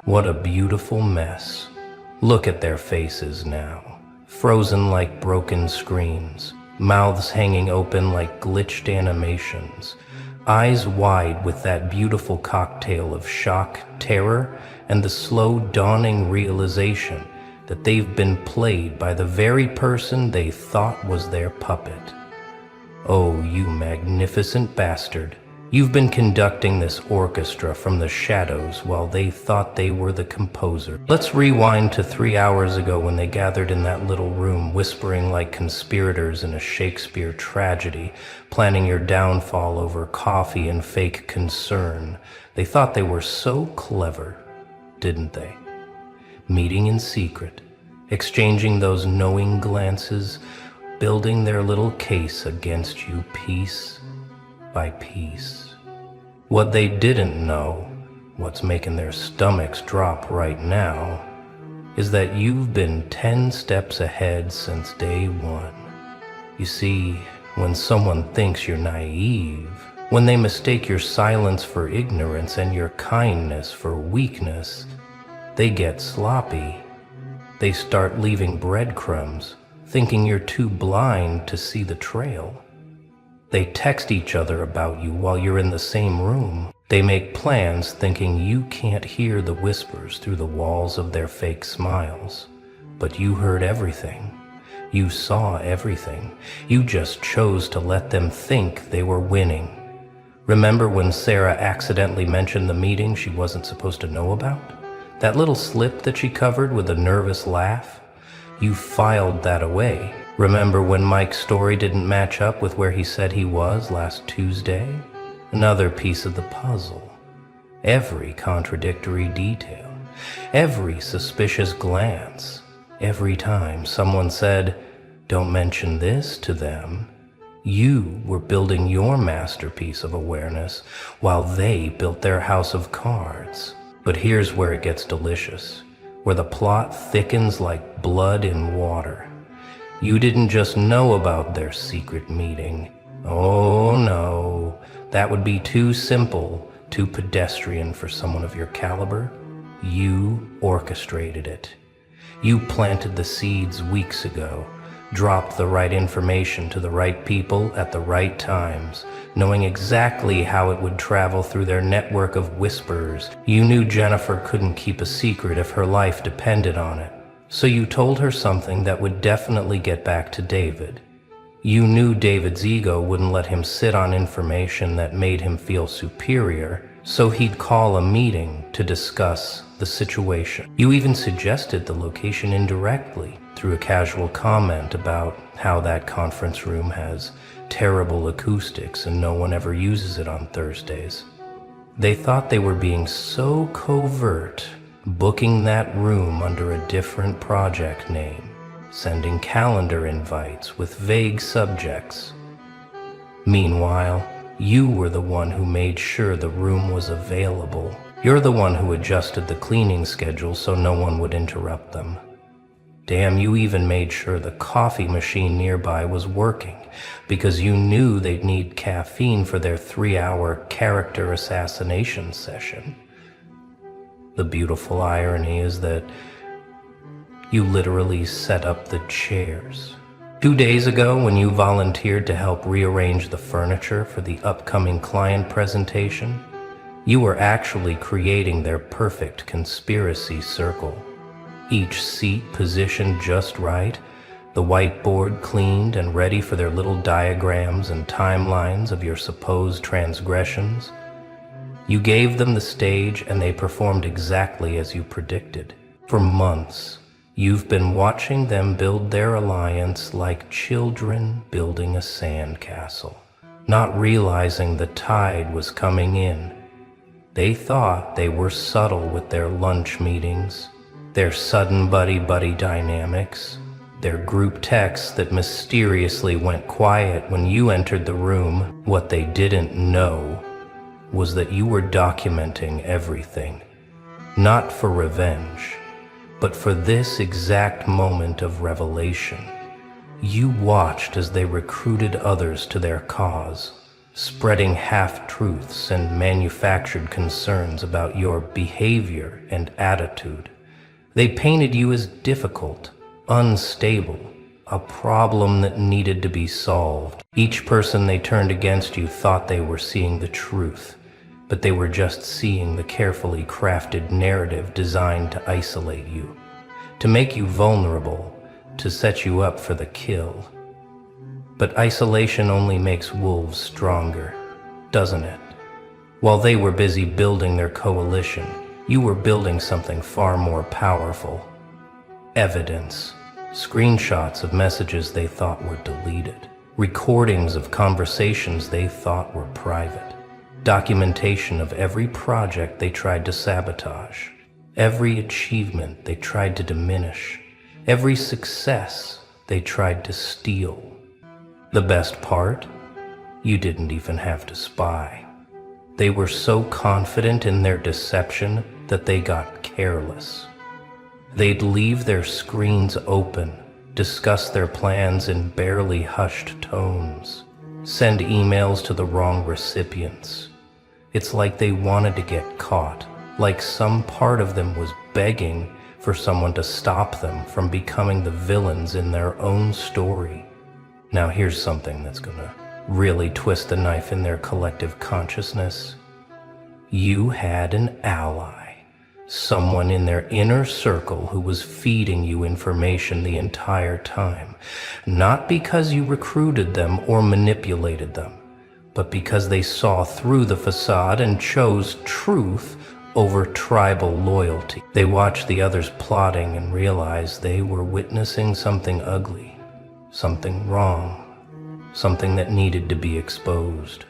What a beautiful mess. Look at their faces now, frozen like broken screens, mouths hanging open like glitched animations, eyes wide with that beautiful cocktail of shock, terror, and the slow dawning realization that they've been played by the very person they thought was their puppet. Oh, you magnificent bastard. You've been conducting this orchestra from the shadows while they thought they were the composer. Let's rewind to 3 hours ago when they gathered in that little room, whispering like conspirators in a Shakespeare tragedy, planning your downfall over coffee and fake concern. They thought they were so clever, didn't they? Meeting in secret, exchanging those knowing glances, building their little case against you piece by piece. What they didn't know, what's making their stomachs drop right now, is that you've been 10 steps ahead since day one. You see, when someone thinks you're naive, when they mistake your silence for ignorance and your kindness for weakness, they get sloppy. They start leaving breadcrumbs, thinking you're too blind to see the trail. They text each other about you while you're in the same room. They make plans thinking you can't hear the whispers through the walls of their fake smiles. But you heard everything. You saw everything. You just chose to let them think they were winning. Remember when Sarah accidentally mentioned the meeting she wasn't supposed to know about? That little slip that she covered with a nervous laugh? You filed that away. Remember when Mike's story didn't match up with where he said he was last Tuesday? Another piece of the puzzle. Every contradictory detail, every suspicious glance, every time someone said, "Don't mention this to them," you were building your masterpiece of awareness while they built their house of cards. But here's where it gets delicious, where the plot thickens like blood in water. You didn't just know about their secret meeting. Oh no, that would be too simple, too pedestrian for someone of your caliber. You orchestrated it. You planted the seeds weeks ago, dropped the right information to the right people at the right times, knowing exactly how it would travel through their network of whispers. You knew Jennifer couldn't keep a secret if her life depended on it. So you told her something that would definitely get back to David. You knew David's ego wouldn't let him sit on information that made him feel superior, so he'd call a meeting to discuss the situation. You even suggested the location indirectly through a casual comment about how that conference room has terrible acoustics and no one ever uses it on Thursdays. They thought they were being so covert, booking that room under a different project name, sending calendar invites with vague subjects. Meanwhile, you were the one who made sure the room was available. You're the one who adjusted the cleaning schedule so no one would interrupt them. Damn, you even made sure the coffee machine nearby was working because you knew they'd need caffeine for their 3-hour character assassination session. The beautiful irony is that you literally set up the chairs. 2 days ago, when you volunteered to help rearrange the furniture for the upcoming client presentation, you were actually creating their perfect conspiracy circle. Each seat positioned just right, the whiteboard cleaned and ready for their little diagrams and timelines of your supposed transgressions. You gave them the stage and they performed exactly as you predicted. For months, you've been watching them build their alliance like children building a sandcastle, not realizing the tide was coming in. They thought they were subtle with their lunch meetings, their sudden buddy-buddy dynamics, their group texts that mysteriously went quiet when you entered the room. What they didn't know was that you were documenting everything, not for revenge, but for this exact moment of revelation. You watched as they recruited others to their cause, spreading half-truths and manufactured concerns about your behavior and attitude. They painted you as difficult, unstable, a problem that needed to be solved. Each person they turned against you thought they were seeing the truth, but they were just seeing the carefully crafted narrative designed to isolate you, to make you vulnerable, to set you up for the kill. But isolation only makes wolves stronger, doesn't it? While they were busy building their coalition, you were building something far more powerful. Evidence. Screenshots of messages they thought were deleted. Recordings of conversations they thought were private. Documentation of every project they tried to sabotage. Every achievement they tried to diminish. Every success they tried to steal. The best part? You didn't even have to spy. They were so confident in their deception that they got careless. They'd leave their screens open, discuss their plans in barely hushed tones, send emails to the wrong recipients. It's like they wanted to get caught, like some part of them was begging for someone to stop them from becoming the villains in their own story. Now here's something that's gonna really twist the knife in their collective consciousness. You had an ally. Someone in their inner circle who was feeding you information the entire time, not because you recruited them or manipulated them, but because they saw through the facade and chose truth over tribal loyalty. They watched the others plotting and realized they were witnessing something ugly, something wrong, something that needed to be exposed.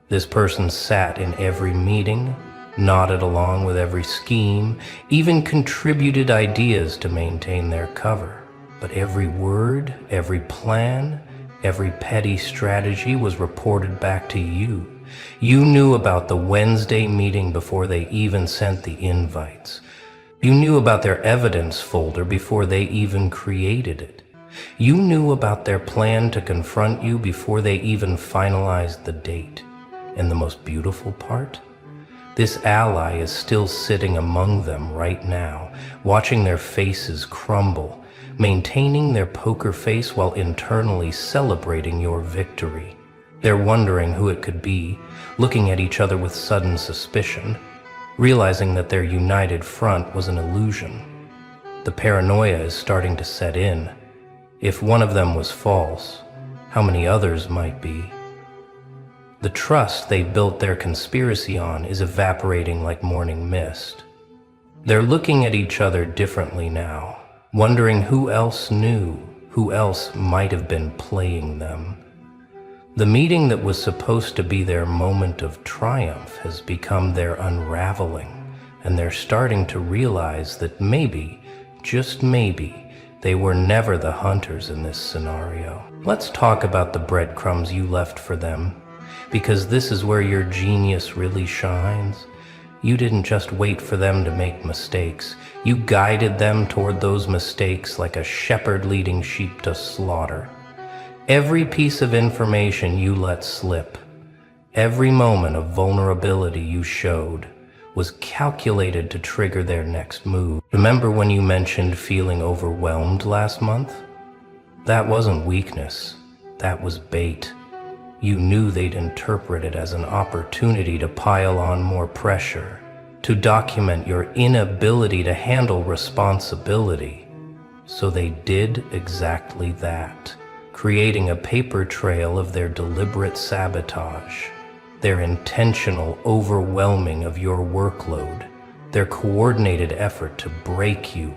This person sat in every meeting, nodded along with every scheme, even contributed ideas to maintain their cover. But every word, every plan, every petty strategy was reported back to you. You knew about the Wednesday meeting before they even sent the invites. You knew about their evidence folder before they even created it. You knew about their plan to confront you before they even finalized the date. And the most beautiful part? This ally is still sitting among them right now, watching their faces crumble, maintaining their poker face while internally celebrating your victory. They're wondering who it could be, looking at each other with sudden suspicion, realizing that their united front was an illusion. The paranoia is starting to set in. If one of them was false, how many others might be? The trust they built their conspiracy on is evaporating like morning mist. They're looking at each other differently now, wondering who else knew, who else might have been playing them. The meeting that was supposed to be their moment of triumph has become their unraveling, and they're starting to realize that maybe, just maybe, they were never the hunters in this scenario. Let's talk about the breadcrumbs you left for them, because this is where your genius really shines. You didn't just wait for them to make mistakes. You guided them toward those mistakes like a shepherd leading sheep to slaughter. Every piece of information you let slip, every moment of vulnerability you showed, was calculated to trigger their next move. Remember when you mentioned feeling overwhelmed last month? That wasn't weakness, that was bait. You knew they'd interpret it as an opportunity to pile on more pressure, to document your inability to handle responsibility. So they did exactly that, creating a paper trail of their deliberate sabotage, their intentional overwhelming of your workload, their coordinated effort to break you.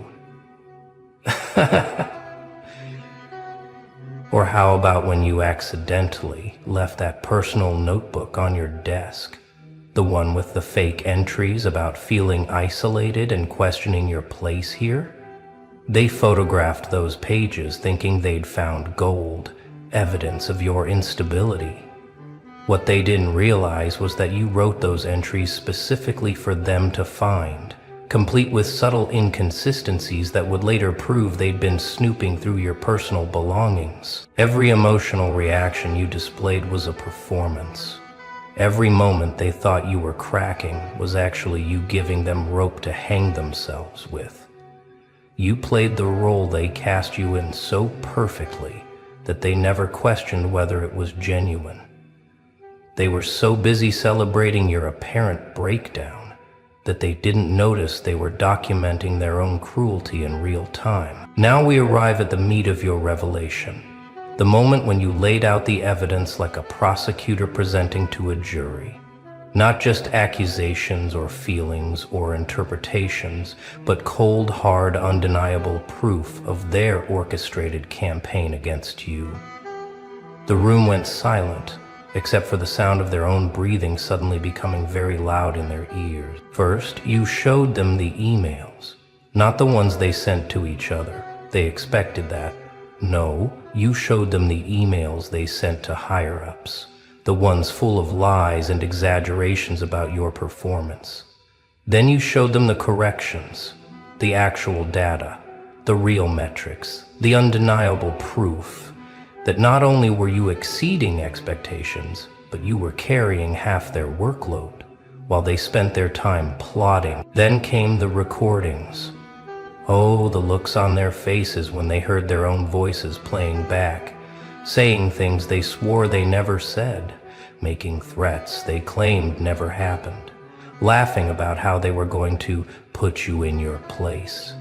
Or how about when you accidentally left that personal notebook on your desk? The one with the fake entries about feeling isolated and questioning your place here? They photographed those pages thinking they'd found gold, evidence of your instability. What they didn't realize was that you wrote those entries specifically for them to find, complete with subtle inconsistencies that would later prove they'd been snooping through your personal belongings. Every emotional reaction you displayed was a performance. Every moment they thought you were cracking was actually you giving them rope to hang themselves with. You played the role they cast you in so perfectly that they never questioned whether it was genuine. They were so busy celebrating your apparent breakdown that they didn't notice they were documenting their own cruelty in real time. Now we arrive at the meat of your revelation, the moment when you laid out the evidence like a prosecutor presenting to a jury. Not just accusations or feelings or interpretations, but cold, hard, undeniable proof of their orchestrated campaign against you. The room went silent, except for the sound of their own breathing suddenly becoming very loud in their ears. First, you showed them the emails, not the ones they sent to each other. They expected that. No, you showed them the emails they sent to higher-ups, the ones full of lies and exaggerations about your performance. Then you showed them the corrections, the actual data, the real metrics, the undeniable proof that not only were you exceeding expectations, but you were carrying half their workload while they spent their time plotting. Then came the recordings. Oh, the looks on their faces when they heard their own voices playing back, saying things they swore they never said, making threats they claimed never happened, laughing about how they were going to put you in your place.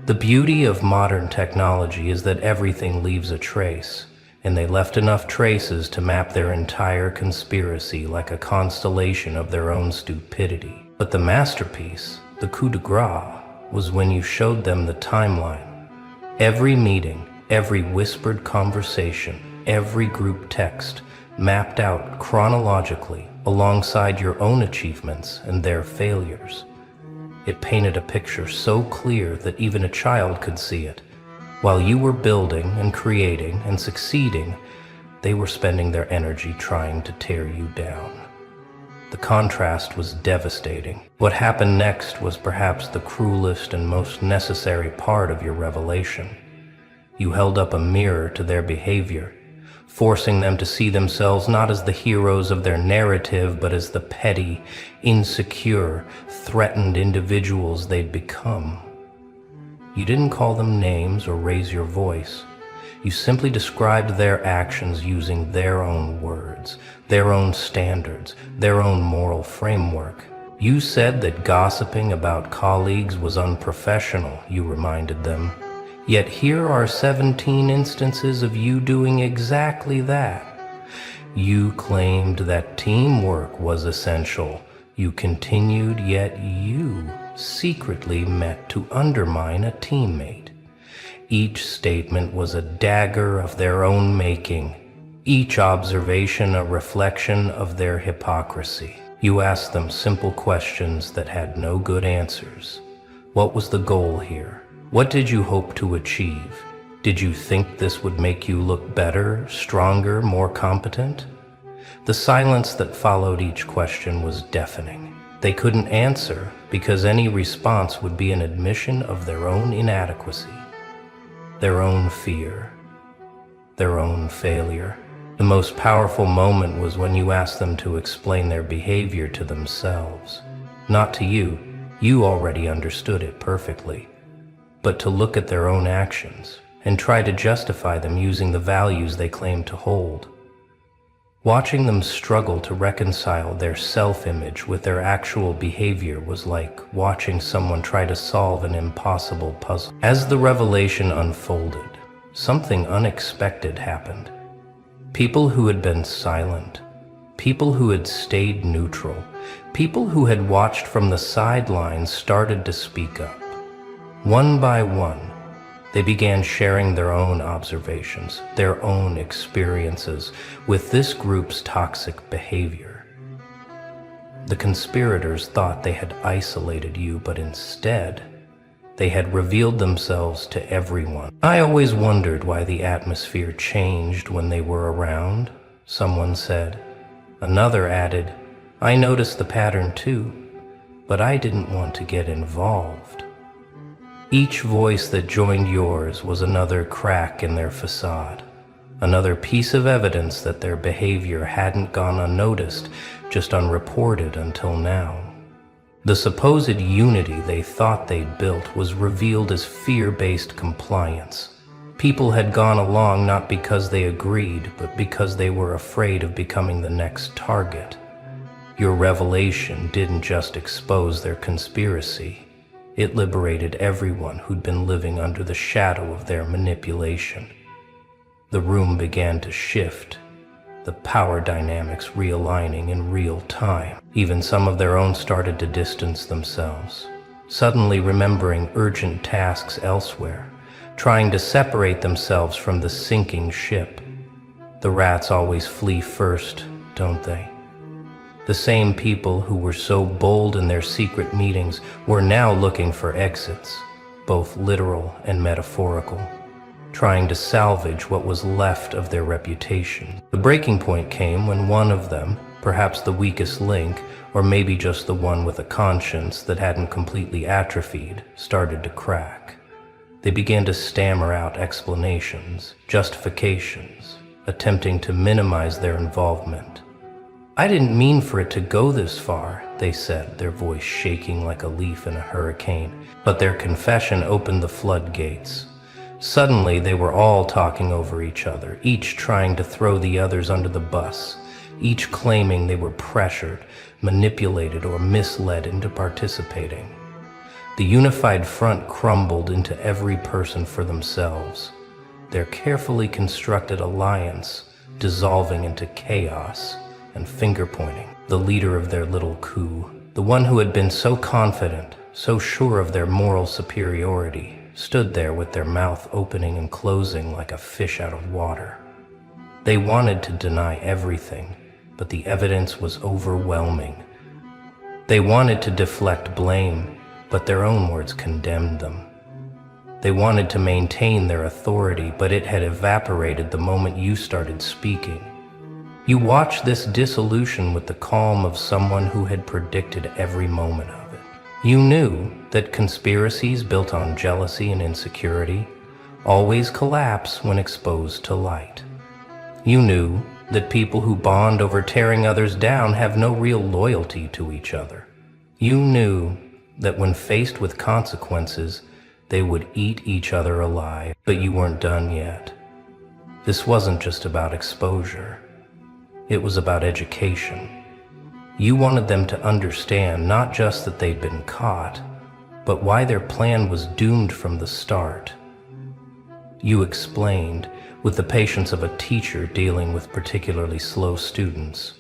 The beauty of modern technology is that everything leaves a trace, and they left enough traces to map their entire conspiracy like a constellation of their own stupidity. But the masterpiece, the coup de grace, was when you showed them the timeline. Every meeting, every whispered conversation, every group text, mapped out chronologically alongside your own achievements and their failures. It painted a picture so clear that even a child could see it. While you were building and creating and succeeding, they were spending their energy trying to tear you down. The contrast was devastating. What happened next was perhaps the cruelest and most necessary part of your revelation. You held up a mirror to their behavior, forcing them to see themselves not as the heroes of their narrative, but as the petty, insecure, threatened individuals they'd become. You didn't call them names or raise your voice. You simply described their actions using their own words, their own standards, their own moral framework. You said that gossiping about colleagues was unprofessional, you reminded them. Yet here are 17 instances of you doing exactly that. You claimed that teamwork was essential. You continued, yet you secretly meant to undermine a teammate. Each statement was a dagger of their own making, each observation a reflection of their hypocrisy. You asked them simple questions that had no good answers. What was the goal here? What did you hope to achieve? Did you think this would make you look better, stronger, more competent? The silence that followed each question was deafening. They couldn't answer because any response would be an admission of their own inadequacy, their own fear, their own failure. The most powerful moment was when you asked them to explain their behavior to themselves. Not to you, you already understood it perfectly, but to look at their own actions and try to justify them using the values they claimed to hold. Watching them struggle to reconcile their self-image with their actual behavior was like watching someone try to solve an impossible puzzle. As the revelation unfolded, something unexpected happened. People who had been silent, people who had stayed neutral, people who had watched from the sidelines started to speak up. One by one, they began sharing their own observations, their own experiences with this group's toxic behavior. The conspirators thought they had isolated you, but instead, they had revealed themselves to everyone. I always wondered why the atmosphere changed when they were around, someone said. Another added, I noticed the pattern too, but I didn't want to get involved. Each voice that joined yours was another crack in their facade, another piece of evidence that their behavior hadn't gone unnoticed, just unreported until now. The supposed unity they thought they'd built was revealed as fear-based compliance. People had gone along not because they agreed, but because they were afraid of becoming the next target. Your revelation didn't just expose their conspiracy. It liberated everyone who'd been living under the shadow of their manipulation. The room began to shift, the power dynamics realigning in real time. Even some of their own started to distance themselves, suddenly remembering urgent tasks elsewhere, trying to separate themselves from the sinking ship. The rats always flee first, don't they? The same people who were so bold in their secret meetings were now looking for exits, both literal and metaphorical, trying to salvage what was left of their reputation. The breaking point came when one of them, perhaps the weakest link, or maybe just the one with a conscience that hadn't completely atrophied, started to crack. They began to stammer out explanations, justifications, attempting to minimize their involvement. "I didn't mean for it to go this far," they said, their voice shaking like a leaf in a hurricane. But their confession opened the floodgates. Suddenly, they were all talking over each other, each trying to throw the others under the bus, each claiming they were pressured, manipulated, or misled into participating. The unified front crumbled into every person for themselves, their carefully constructed alliance dissolving into chaos and finger-pointing. The leader of their little coup, the one who had been so confident, so sure of their moral superiority, stood there with their mouth opening and closing like a fish out of water. They wanted to deny everything, but the evidence was overwhelming. They wanted to deflect blame, but their own words condemned them. They wanted to maintain their authority, but it had evaporated the moment you started speaking. You watched this dissolution with the calm of someone who had predicted every moment of it. You knew that conspiracies built on jealousy and insecurity always collapse when exposed to light. You knew that people who bond over tearing others down have no real loyalty to each other. You knew that when faced with consequences, they would eat each other alive, but you weren't done yet. This wasn't just about exposure. It was about education. You wanted them to understand not just that they'd been caught, but why their plan was doomed from the start. You explained, with the patience of a teacher dealing with particularly slow students,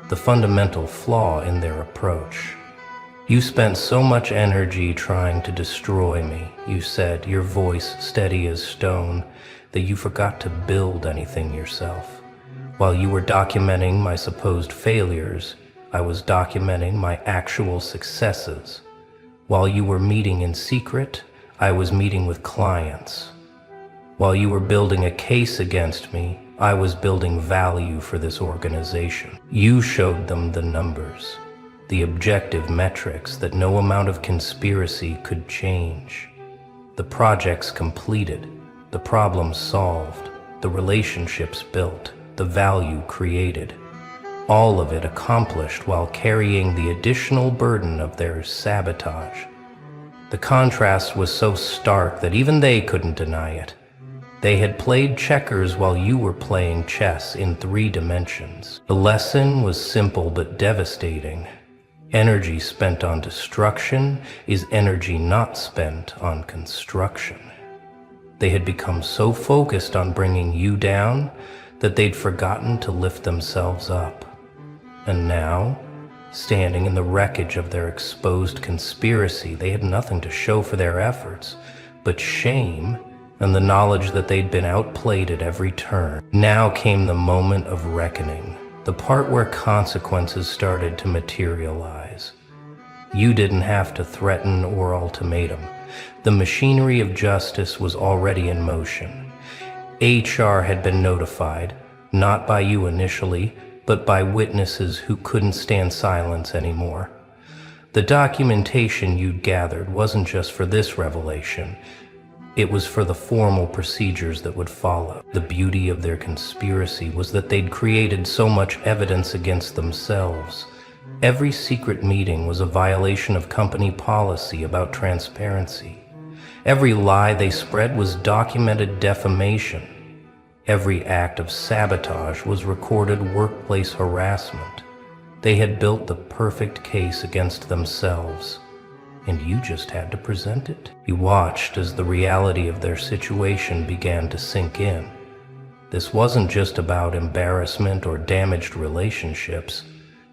the fundamental flaw in their approach. You spent so much energy trying to destroy me, you said, your voice steady as stone, that you forgot to build anything yourself. While you were documenting my supposed failures, I was documenting my actual successes. While you were meeting in secret, I was meeting with clients. While you were building a case against me, I was building value for this organization. You showed them the numbers, the objective metrics that no amount of conspiracy could change. The projects completed, the problems solved, the relationships built, the value created. All of it accomplished while carrying the additional burden of their sabotage. The contrast was so stark that even they couldn't deny it. They had played checkers while you were playing chess in 3 dimensions. The lesson was simple but devastating. Energy spent on destruction is energy not spent on construction. They had become so focused on bringing you down that they'd forgotten to lift themselves up. And now, standing in the wreckage of their exposed conspiracy, they had nothing to show for their efforts, but shame and the knowledge that they'd been outplayed at every turn. Now came the moment of reckoning, the part where consequences started to materialize. You didn't have to threaten or ultimatum. The machinery of justice was already in motion. HR had been notified, not by you initially, but by witnesses who couldn't stand silence anymore. The documentation you'd gathered wasn't just for this revelation. It was for the formal procedures that would follow. The beauty of their conspiracy was that they'd created so much evidence against themselves. Every secret meeting was a violation of company policy about transparency. Every lie they spread was documented defamation. Every act of sabotage was recorded workplace harassment. They had built the perfect case against themselves, and you just had to present it. You watched as the reality of their situation began to sink in. This wasn't just about embarrassment or damaged relationships.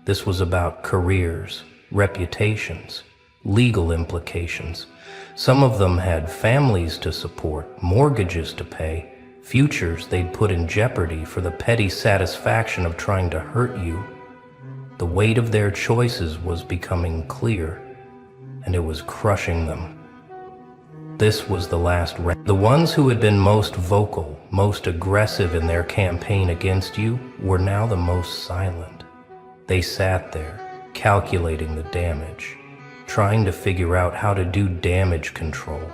This was about careers, reputations, legal implications. Some of them had families to support, mortgages to pay, futures they'd put in jeopardy for the petty satisfaction of trying to hurt you. The weight of their choices was becoming clear, and it was crushing them. This was the last round. The ones who had been most vocal, most aggressive in their campaign against you, were now the most silent. They sat there, calculating the damage, trying to figure out how to do damage control,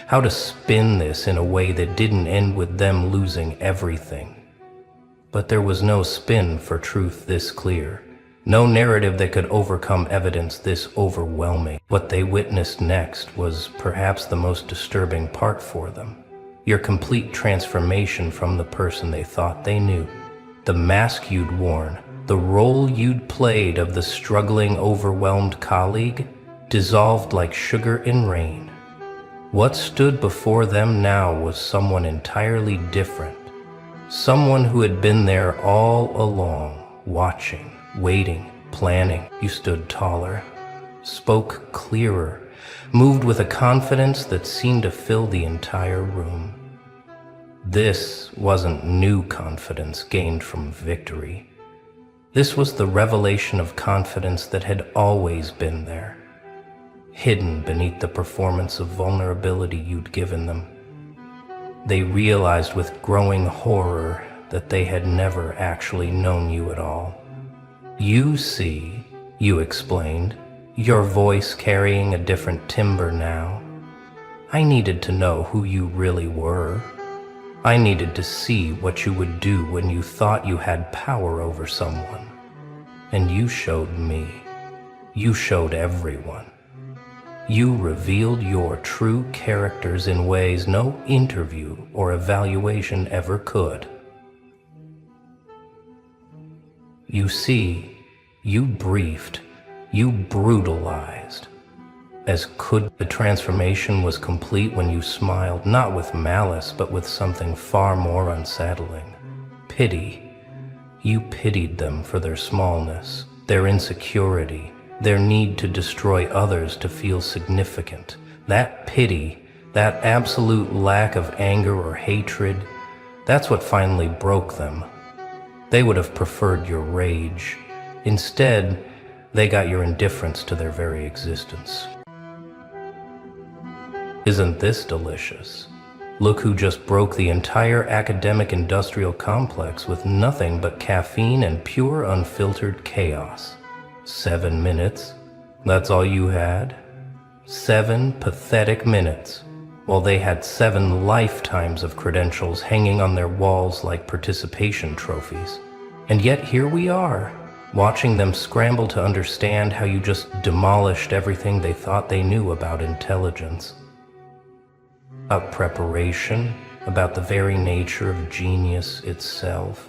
how to spin this in a way that didn't end with them losing everything. But there was no spin for truth this clear, no narrative that could overcome evidence this overwhelming. What they witnessed next was perhaps the most disturbing part for them. Your complete transformation from the person they thought they knew. The mask you'd worn, the role you'd played of the struggling, overwhelmed colleague, dissolved like sugar in rain. What stood before them now was someone entirely different. Someone who had been there all along, watching, waiting, planning. You stood taller, spoke clearer, moved with a confidence that seemed to fill the entire room. This wasn't new confidence gained from victory. This was the revelation of confidence that had always been there, hidden beneath the performance of vulnerability you'd given them. They realized with growing horror that they had never actually known you at all. You see, you explained, your voice carrying a different timbre now. I needed to know who you really were. I needed to see what you would do when you thought you had power over someone. And you showed me. You showed everyone. You revealed your true characters in ways no interview or evaluation ever could. You see, you briefed, you brutalized. As could the transformation was complete when you smiled, not with malice, but with something far more unsettling. Pity. You pitied them for their smallness, their insecurity, their need to destroy others to feel significant. That pity, that absolute lack of anger or hatred, that's what finally broke them. They would have preferred your rage. Instead, they got your indifference to their very existence. Isn't this delicious? Look who just broke the entire academic industrial complex with nothing but caffeine and pure unfiltered chaos. 7 minutes? That's all you had? 7 pathetic minutes, while they had 7 lifetimes of credentials hanging on their walls like participation trophies. And yet here we are, watching them scramble to understand how you just demolished everything they thought they knew about intelligence, about preparation, about the very nature of genius itself.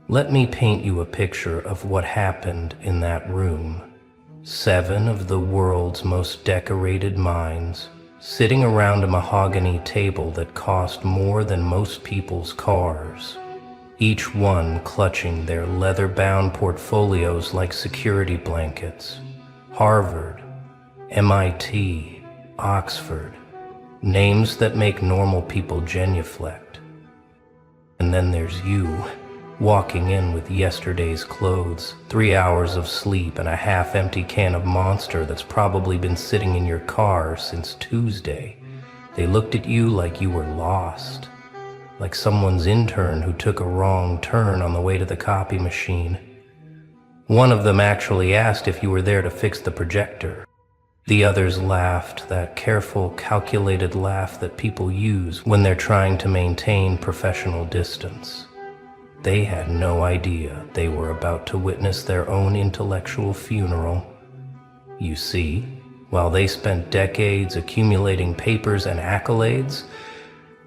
Let me paint you a picture of what happened in that room. 7 of the world's most decorated minds, sitting around a mahogany table that cost more than most people's cars, each one clutching their leather-bound portfolios like security blankets. Harvard, MIT, Oxford, names that make normal people genuflect. And then there's you, walking in with yesterday's clothes, 3 hours of sleep, and a half-empty can of Monster that's probably been sitting in your car since Tuesday. They looked at you like you were lost, like someone's intern who took a wrong turn on the way to the copy machine. One of them actually asked if you were there to fix the projector. The others laughed, that careful, calculated laugh that people use when they're trying to maintain professional distance. They had no idea they were about to witness their own intellectual funeral. You see, while they spent decades accumulating papers and accolades,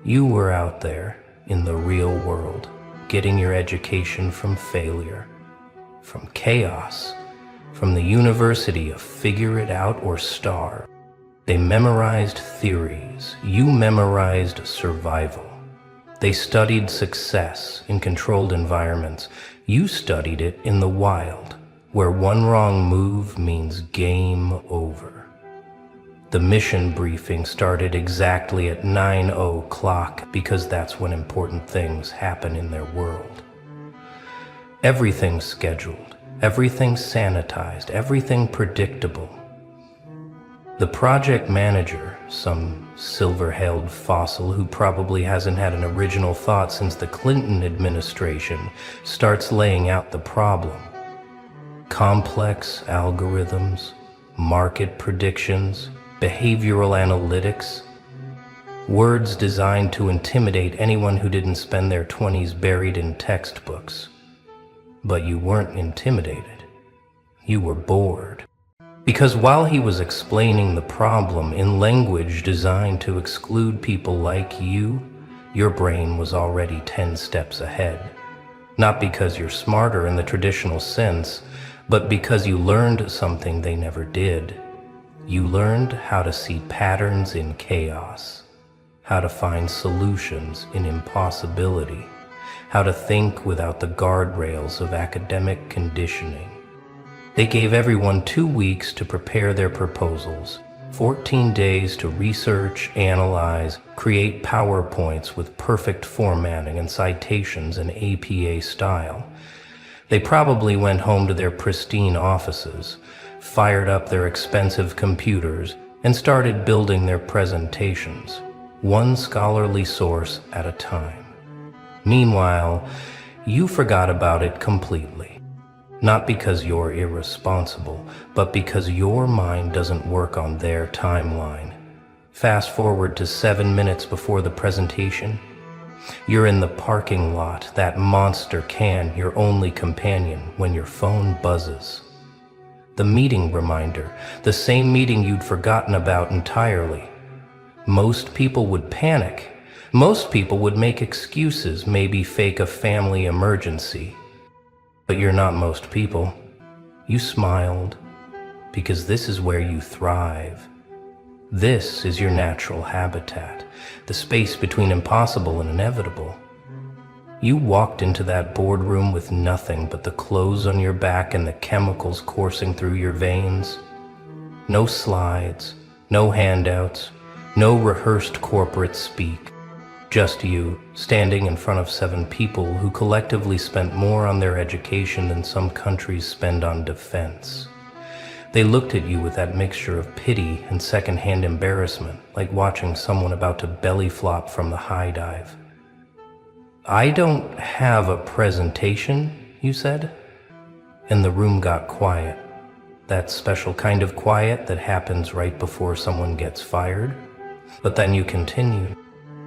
you were out there in the real world, getting your education from failure, from chaos, from the University of Figure It Out or Starve. They memorized theories. You memorized survival. They studied success in controlled environments. You studied it in the wild, where one wrong move means game over. The mission briefing started exactly at 9:00 because that's when important things happen in their world. Everything's scheduled, everything sanitized, everything predictable. The project manager, some silver-haired fossil who probably hasn't had an original thought since the Clinton administration, starts laying out the problem. Complex algorithms, market predictions, behavioral analytics, words designed to intimidate anyone who didn't spend their 20s buried in textbooks. But you weren't intimidated. You were bored. Because while he was explaining the problem in language designed to exclude people like you, your brain was already 10 steps ahead. Not because you're smarter in the traditional sense, but because you learned something they never did. You learned how to see patterns in chaos, how to find solutions in impossibility, how to think without the guardrails of academic conditioning. They gave everyone 2 weeks to prepare their proposals, 14 days to research, analyze, create PowerPoints with perfect formatting and citations in APA style. They probably went home to their pristine offices, fired up their expensive computers, and started building their presentations, one scholarly source at a time. Meanwhile, you forgot about it completely. Not because you're irresponsible, but because your mind doesn't work on their timeline. Fast forward to 7 minutes before the presentation. You're in the parking lot, that monster can, your only companion, when your phone buzzes. The meeting reminder, the same meeting you'd forgotten about entirely. Most people would panic. Most people would make excuses, maybe fake a family emergency. But you're not most people. You smiled, because this is where you thrive. This is your natural habitat, the space between impossible and inevitable. You walked into that boardroom with nothing but the clothes on your back and the chemicals coursing through your veins. No slides, no handouts, no rehearsed corporate speak. Just you, standing in front of 7 people who collectively spent more on their education than some countries spend on defense. They looked at you with that mixture of pity and secondhand embarrassment, like watching someone about to belly flop from the high dive. "I don't have a presentation," you said. And the room got quiet. That special kind of quiet that happens right before someone gets fired. But then you continued.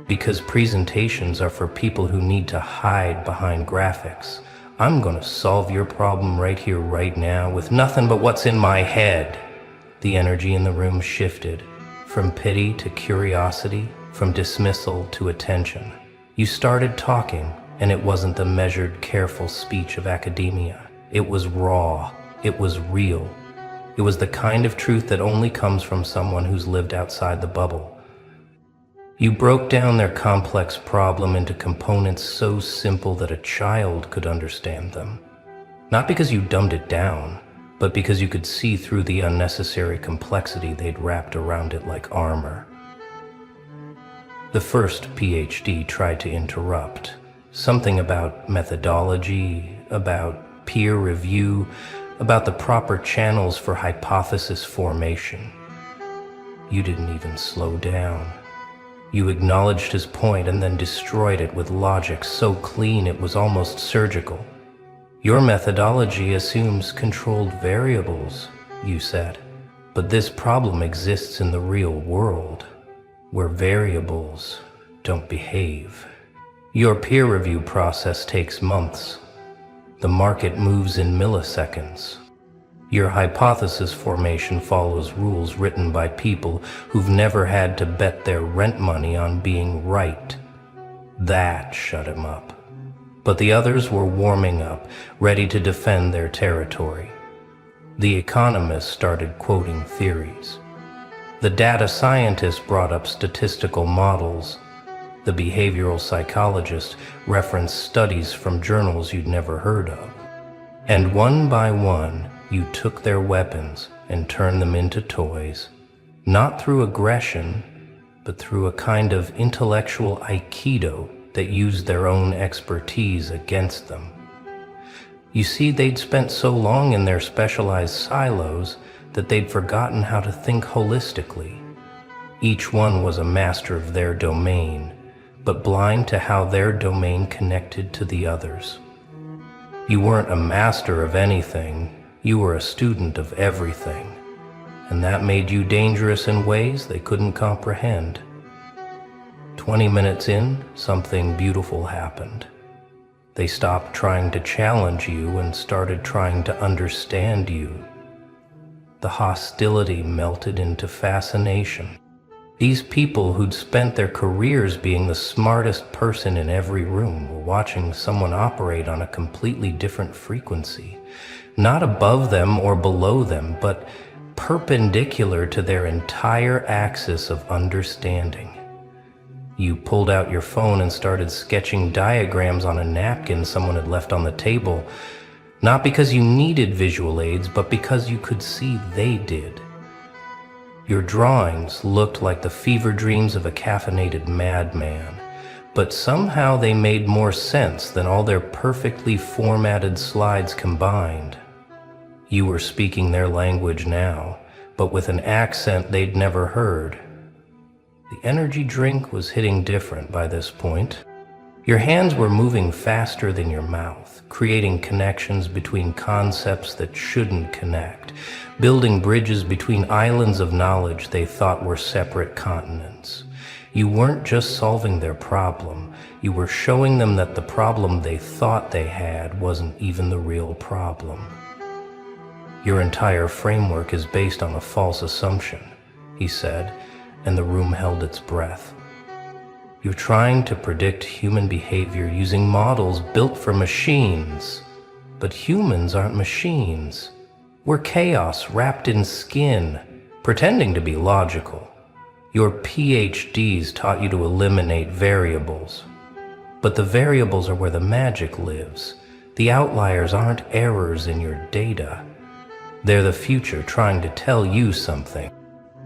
Because presentations are for people who need to hide behind graphics. I'm gonna solve your problem right here, right now, with nothing but what's in my head. The energy in the room shifted, from pity to curiosity, from dismissal to attention. You started talking, and it wasn't the measured, careful speech of academia. It was raw. It was real. It was the kind of truth that only comes from someone who's lived outside the bubble. You broke down their complex problem into components so simple that a child could understand them. Not because you dumbed it down, but because you could see through the unnecessary complexity they'd wrapped around it like armor. The first PhD tried to interrupt. Something about methodology, about peer review, about the proper channels for hypothesis formation. You didn't even slow down. You acknowledged his point and then destroyed it with logic so clean it was almost surgical. Your methodology assumes controlled variables, you said. But this problem exists in the real world, where variables don't behave. Your peer review process takes months. The market moves in milliseconds. Your hypothesis formation follows rules written by people who've never had to bet their rent money on being right. That shut him up. But the others were warming up, ready to defend their territory. The economists started quoting theories. The data scientist brought up statistical models. The behavioral psychologist referenced studies from journals you'd never heard of. And one by one, you took their weapons and turned them into toys, not through aggression, but through a kind of intellectual aikido that used their own expertise against them. You see, they'd spent so long in their specialized silos that they'd forgotten how to think holistically. Each one was a master of their domain, but blind to how their domain connected to the others. You weren't a master of anything, you were a student of everything, and that made you dangerous in ways they couldn't comprehend. 20 minutes in, something beautiful happened. They stopped trying to challenge you and started trying to understand you. The hostility melted into fascination. These people who'd spent their careers being the smartest person in every room were watching someone operate on a completely different frequency, not above them or below them, but perpendicular to their entire axis of understanding. You pulled out your phone and started sketching diagrams on a napkin someone had left on the table, not because you needed visual aids, but because you could see they did. Your drawings looked like the fever dreams of a caffeinated madman, but somehow they made more sense than all their perfectly formatted slides combined. You were speaking their language now, but with an accent they'd never heard. The energy drink was hitting different by this point. Your hands were moving faster than your mouth, creating connections between concepts that shouldn't connect, building bridges between islands of knowledge they thought were separate continents. You weren't just solving their problem, you were showing them that the problem they thought they had wasn't even the real problem. Your entire framework is based on a false assumption, he said, and the room held its breath. You're trying to predict human behavior using models built for machines. But humans aren't machines. We're chaos wrapped in skin, pretending to be logical. Your PhDs taught you to eliminate variables. But the variables are where the magic lives. The outliers aren't errors in your data. They're the future trying to tell you something.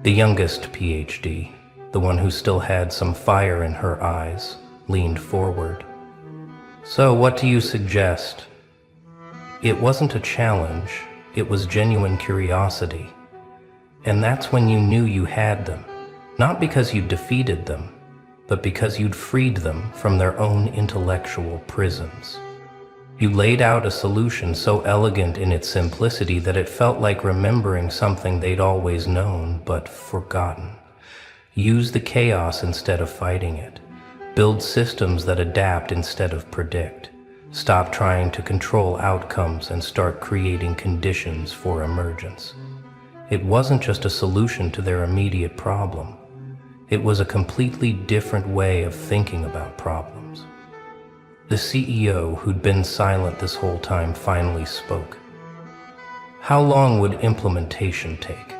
The youngest PhD, the one who still had some fire in her eyes, leaned forward. So what do you suggest? It wasn't a challenge, it was genuine curiosity. And that's when you knew you had them, not because you'd defeated them, but because you'd freed them from their own intellectual prisons. You laid out a solution so elegant in its simplicity that it felt like remembering something they'd always known but forgotten. Use the chaos instead of fighting it. Build systems that adapt instead of predict. Stop trying to control outcomes and start creating conditions for emergence. It wasn't just a solution to their immediate problem. It was a completely different way of thinking about problems. The CEO, who'd been silent this whole time, finally spoke. How long would implementation take?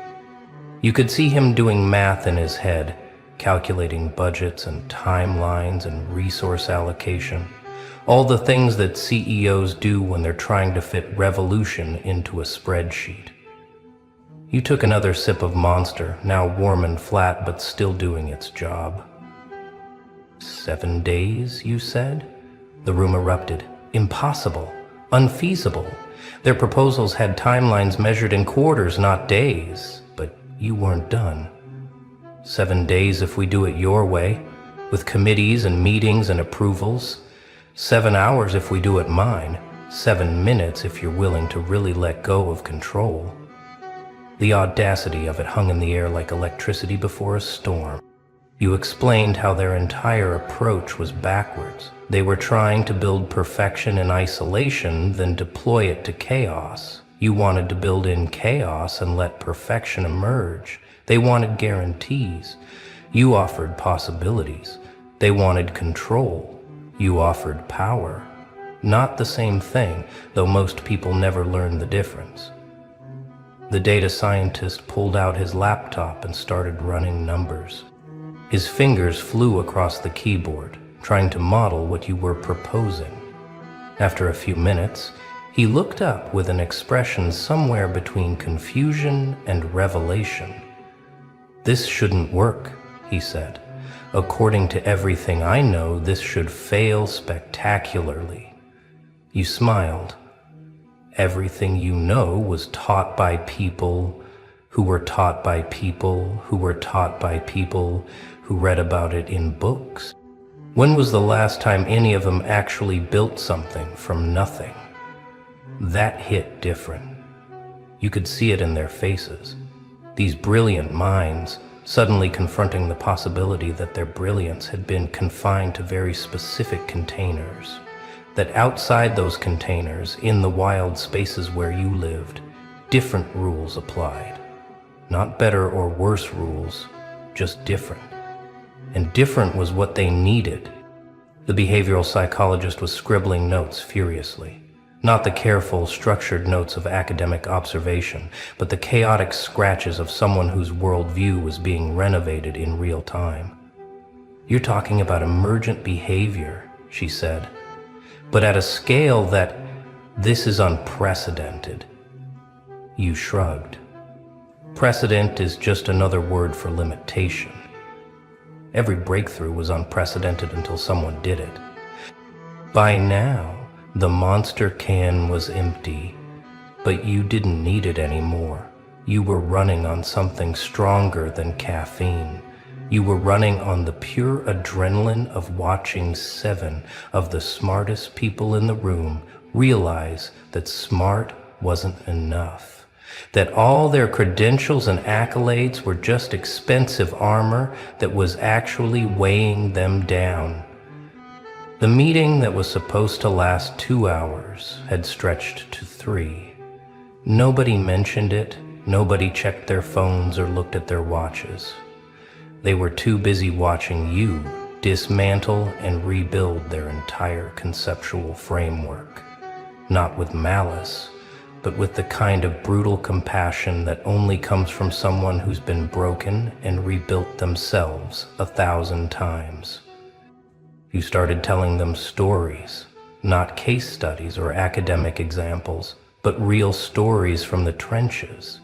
You could see him doing math in his head, calculating budgets and timelines and resource allocation, all the things that CEOs do when they're trying to fit revolution into a spreadsheet. You took another sip of Monster, now warm and flat but still doing its job. 7 days, you said? The room erupted. Impossible. Unfeasible. Their proposals had timelines measured in quarters, not days. But you weren't done. 7 days if we do it your way, with committees and meetings and approvals. 7 hours if we do it mine. 7 minutes if you're willing to really let go of control. The audacity of it hung in the air like electricity before a storm. You explained how their entire approach was backwards. They were trying to build perfection in isolation, then deploy it to chaos. You wanted to build in chaos and let perfection emerge. They wanted guarantees. You offered possibilities. They wanted control. You offered power. Not the same thing, though most people never learn the difference. The data scientist pulled out his laptop and started running numbers. His fingers flew across the keyboard, trying to model what you were proposing. After a few minutes, he looked up with an expression somewhere between confusion and revelation. "This shouldn't work," he said. "According to everything I know, this should fail spectacularly." You smiled. Everything you know was taught by people who were taught by people who were taught by people who read about it in books. When was the last time any of them actually built something from nothing? That hit different. You could see it in their faces. These brilliant minds suddenly confronting the possibility that their brilliance had been confined to very specific containers. That outside those containers, in the wild spaces where you lived, different rules applied. Not better or worse rules, just different. And different was what they needed. The behavioral psychologist was scribbling notes furiously. Not the careful, structured notes of academic observation, but the chaotic scratches of someone whose worldview was being renovated in real time. "You're talking about emergent behavior," she said. "But at a scale this is unprecedented." You shrugged. Precedent is just another word for limitation. Every breakthrough was unprecedented until someone did it. By now, the monster can was empty, but you didn't need it anymore. You were running on something stronger than caffeine. You were running on the pure adrenaline of watching 7 of the smartest people in the room realize that smart wasn't enough. That all their credentials and accolades were just expensive armor that was actually weighing them down. The meeting that was supposed to last 2 hours had stretched to 3. Nobody mentioned it, nobody checked their phones or looked at their watches. They were too busy watching you dismantle and rebuild their entire conceptual framework. Not with malice, but with the kind of brutal compassion that only comes from someone who's been broken and rebuilt themselves 1,000 times. You started telling them stories, not case studies or academic examples, but real stories from the trenches.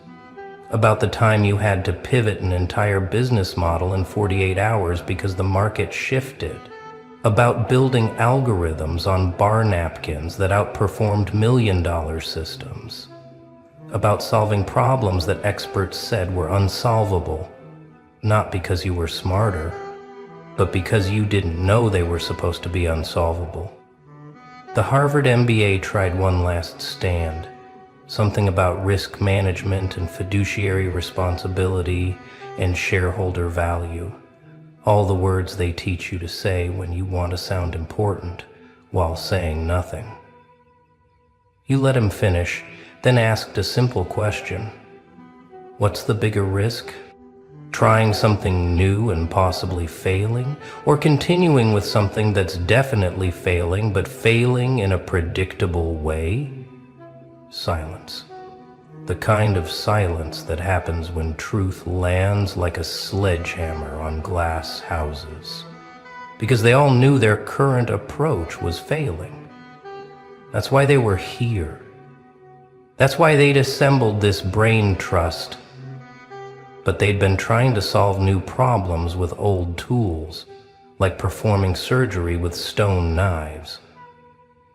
About the time you had to pivot an entire business model in 48 hours because the market shifted. About building algorithms on bar napkins that outperformed million-dollar systems. About solving problems that experts said were unsolvable, not because you were smarter, but because you didn't know they were supposed to be unsolvable. The Harvard MBA tried one last stand. Something about risk management and fiduciary responsibility and shareholder value. All the words they teach you to say when you want to sound important while saying nothing. You let him finish, then asked a simple question. What's the bigger risk? Trying something new and possibly failing, or continuing with something that's definitely failing, but failing in a predictable way? Silence. The kind of silence that happens when truth lands like a sledgehammer on glass houses. Because they all knew their current approach was failing. That's why they were here. That's why they'd assembled this brain trust. But they'd been trying to solve new problems with old tools, like performing surgery with stone knives.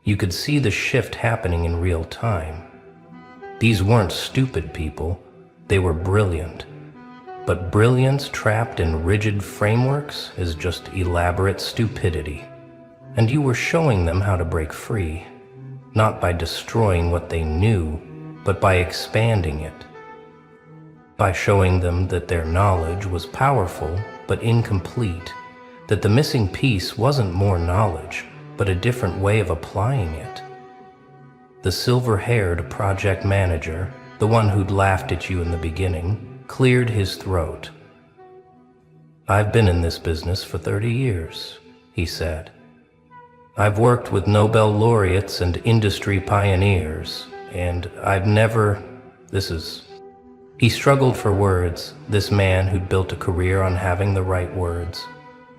You could see the shift happening in real time. These weren't stupid people, they were brilliant. But brilliance trapped in rigid frameworks is just elaborate stupidity. And you were showing them how to break free, not by destroying what they knew, but by expanding it. by showing them that their knowledge was powerful but incomplete, that the missing piece wasn't more knowledge, but a different way of applying it. The silver-haired project manager, the one who'd laughed at you in the beginning, cleared his throat. "I've been in this business for 30 years, he said. "I've worked with Nobel laureates and industry pioneers, and I've never... He struggled for words, this man who'd built a career on having the right words.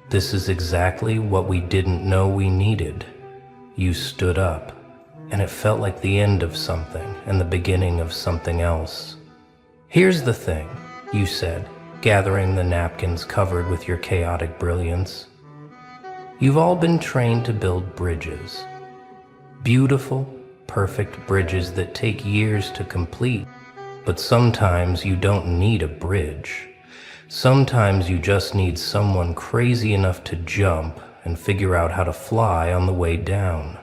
"This is exactly what we didn't know we needed." You stood up, and it felt like the end of something and the beginning of something else. "Here's the thing," you said, gathering the napkins covered with your chaotic brilliance. "You've all been trained to build bridges. Beautiful, perfect bridges that take years to complete. But sometimes you don't need a bridge. Sometimes you just need someone crazy enough to jump and figure out how to fly on the way down."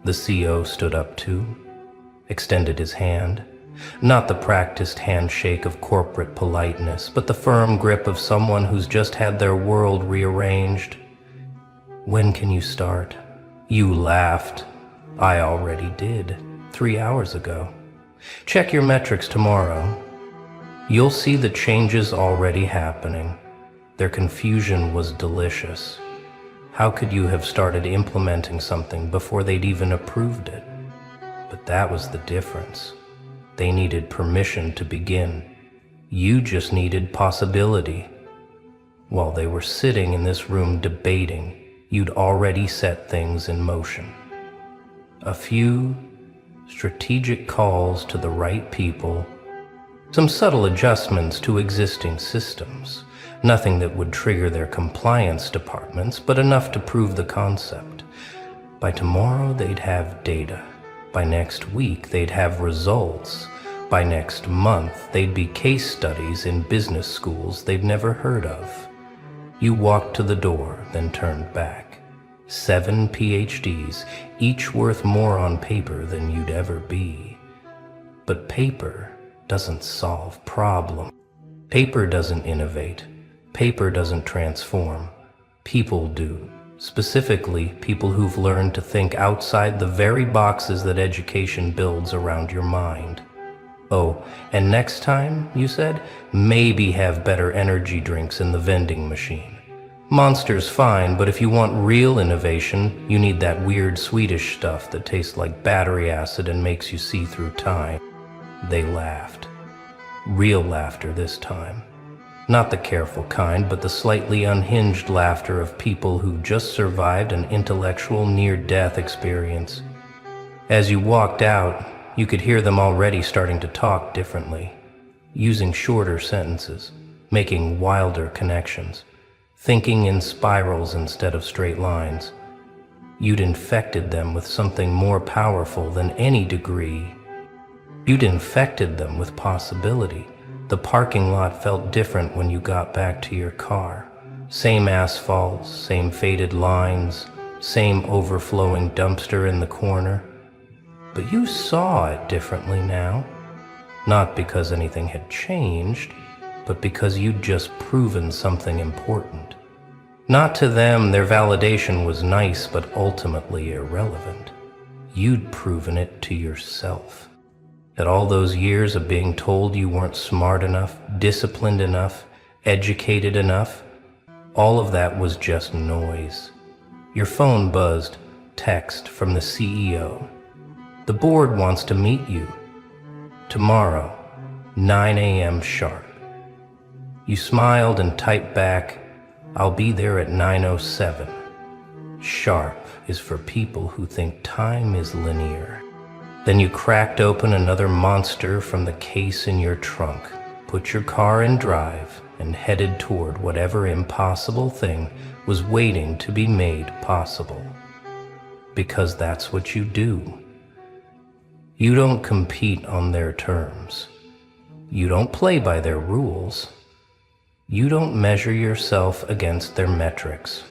The CO stood up too, extended his hand. Not the practiced handshake of corporate politeness, but the firm grip of someone who's just had their world rearranged. "When can you start?" You laughed. "I already did, 3 hours ago. Check your metrics tomorrow. You'll see the changes already happening." Their confusion was delicious. How could you have started implementing something before they'd even approved it? But that was the difference. They needed permission to begin. You just needed possibility. While they were sitting in this room debating, you'd already set things in motion. A few strategic calls to the right people, some subtle adjustments to existing systems, nothing that would trigger their compliance departments, but enough to prove the concept. By tomorrow, they'd have data. By next week, they'd have results. By next month, they'd be case studies in business schools they'd never heard of. You walked to the door, then turned back. 7 PhDs, each worth more on paper than you'd ever be. But paper doesn't solve problems. Paper doesn't innovate. Paper doesn't transform. People do. Specifically, people who've learned to think outside the very boxes that education builds around your mind. "Oh, and next time," you said, "maybe have better energy drinks in the vending machine. Monster's fine, but if you want real innovation, you need that weird Swedish stuff that tastes like battery acid and makes you see through time." They laughed. Real laughter this time. Not the careful kind, but the slightly unhinged laughter of people who just survived an intellectual near-death experience. As you walked out, you could hear them already starting to talk differently, using shorter sentences, making wilder connections, thinking in spirals instead of straight lines. You'd infected them with something more powerful than any degree. You'd infected them with possibility. The parking lot felt different when you got back to your car. Same asphalt, same faded lines, same overflowing dumpster in the corner. But you saw it differently now. Not because anything had changed, but because you'd just proven something important. Not to them, their validation was nice, but ultimately irrelevant. You'd proven it to yourself. That all those years of being told you weren't smart enough, disciplined enough, educated enough, all of that was just noise. Your phone buzzed, text from the CEO. "The board wants to meet you. Tomorrow, 9 a.m. sharp." You smiled and typed back, "I'll be there at 9:07. Sharp is for people who think time is linear. Then you cracked open another monster from the case in your trunk, put your car in drive, and headed toward whatever impossible thing was waiting to be made possible. Because that's what you do. You don't compete on their terms. You don't play by their rules. You don't measure yourself against their metrics.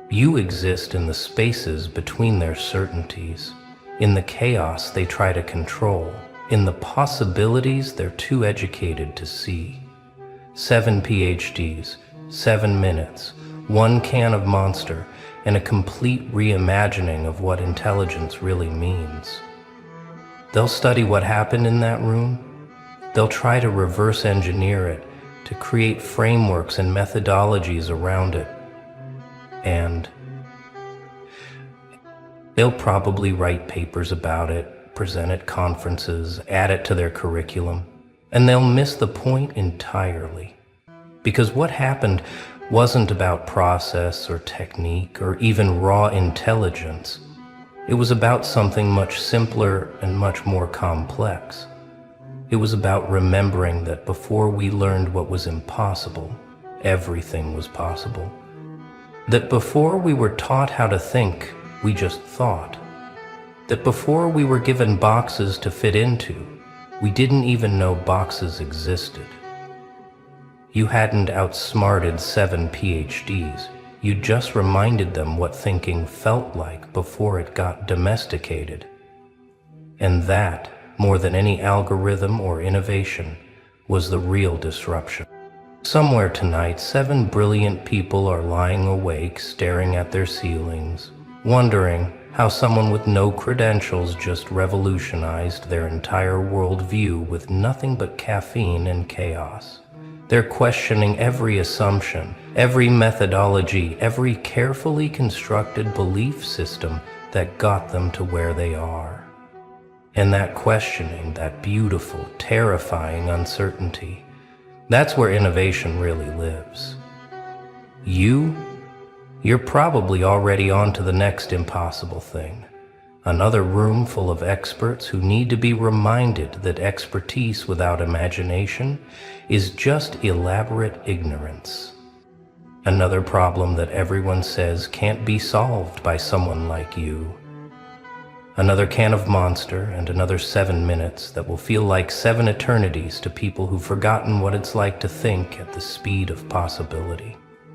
You exist in the spaces between their certainties, in the chaos they try to control, in the possibilities they're too educated to see. 7 PhDs, 7 minutes, 1 can of Monster, and a complete reimagining of what intelligence really means. They'll study what happened in that room. They'll try to reverse engineer it, to create frameworks and methodologies around it. And they'll probably write papers about it, present at conferences, add it to their curriculum, and they'll miss the point entirely. Because what happened wasn't about process or technique or even raw intelligence. It was about something much simpler and much more complex. It was about remembering that before we learned what was impossible, everything was possible. That before we were taught how to think, we just thought. That before we were given boxes to fit into, we didn't even know boxes existed. You hadn't outsmarted 7 PhDs. You just reminded them what thinking felt like before it got domesticated. And that, more than any algorithm or innovation, was the real disruption. Somewhere tonight, 7 brilliant people are lying awake, staring at their ceilings, wondering how someone with no credentials just revolutionized their entire worldview with nothing but caffeine and chaos. They're questioning every assumption, every methodology, every carefully constructed belief system that got them to where they are. And that questioning, that beautiful, terrifying uncertainty, that's where innovation really lives. You're probably already on to the next impossible thing. Another room full of experts who need to be reminded that expertise without imagination is just elaborate ignorance. Another problem that everyone says can't be solved by someone like you. Another can of Monster and another 7 minutes that will feel like 7 eternities to people who've forgotten what it's like to think at the speed of possibility.